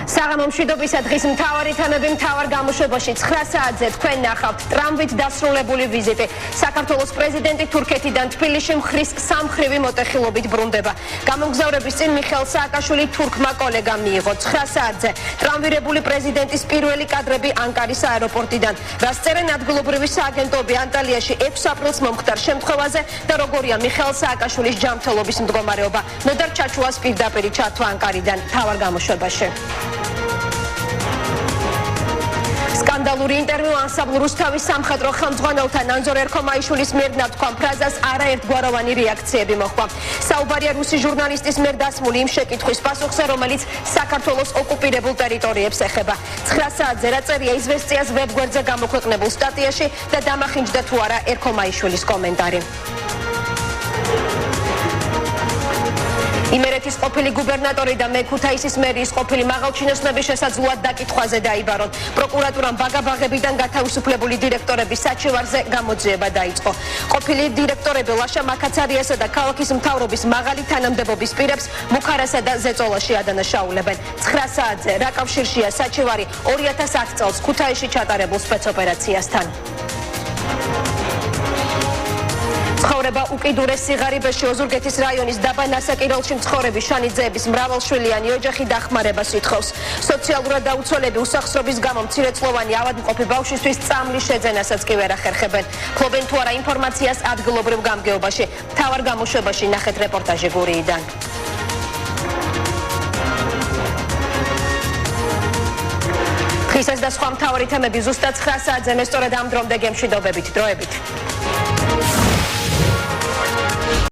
საღამომშვიდობისა დღის მთავარი თემები მთავარ გამოშვებაში 9 საათზე თქვენ ნახავთ ტრამვით დასრულებული ვიზიტი. საქართველოს პრეზიდენტი თურქეთიდან თბილისში მხრის სამხრივი მოტეხილობით ბრუნდება. გამომგზავრების წინ მიხეილ სააკაშვილი თურქმა კოლეგამ მიიღო 9 საათზე ტრამვირებული პრეზიდენტის პირველი კადრები ანკარის აეროპორტიდან. რას წერენ ადგილობრივი სააგენტოები ანტალიაში 6 აპრილს მომხდარ შემთხვევაზე და როგორია მიხეილ სააკაშვილის ჯანმრთელობის მდგომარეობა. ნოდარ ჩაჩუას პირდაპირი ჩართვა ანკარიდან მთავარ გამოშვებაში. სკანდალური ინტერვიუ ანსამბლ რუსთავის სამხედრო ხელმძღვანელთან ანზორ ერქომაიშვილის მიერ ნათქვამ ფრაზას არაერთგვაროვანი რეაქციები მოჰყვა. საუბარია რუსი ჟურნალისტის მიერ დასმული იმ შეკითხვის პასუხზე, რომელიც საქართველოს ოკუპირებულ ტერიტორიებს ეხება. 9 საათზე რა წერია იზვესტიას ვებგვერდზე გამოქვეყნებულ სტატიაში და დამახინჯდა თუ არა ერქომაიშვილის კომენტარი. იმერეთის ყოფილი გუბერნატორი და მექუთაისის მერიის ყოფილი მაღალჩინოსნების შესაძლოა დაკითხვაზე დაიბარონ. პროკურატურამ ბაგაბაღებიდან გათავისუფლებული დირექტორების საჩივარზე გამოძიება დაიწყო. ყოფილი დირექტორები ლაშა მაკაცარიასა და ქალაქის მთავრობის მაღალი თანამდებობის პირებს მუხარასა და ზეწოლაში ადანაშაულებენ. 9 საათზე რა კავშირშია საჩივარი 2010 წელს ქუთაისში ჩატარებულ სპეცოპერაციასთან. ცხოვრება უკიდურეს სიღარიბეში ოზურგეთის რაიონის დაბა ნასაკირელში მცხოვრები შანიძეების მრავალშვილიანი ოჯახი დახმარებას ითხოვს. სოციალურად დაუცველები უსახსრობის გამო მცირეწლოვანი ავადმყოფი ბავშვისთვის წამლის შეძენასაც კი ვერ ახერხებენ. ფლობენ თუ არა ინფორმაციას ადგილობრივ გამგეობაში. მთავარ გამოშვებაში ნახეთ რეპორტაჟი გურიიდან. დღისას და სხვა მთავარი თემები ზუსტად 9 საათზე, მე სწორედ ამ დრომდე გემშვიდობებით. დროებით.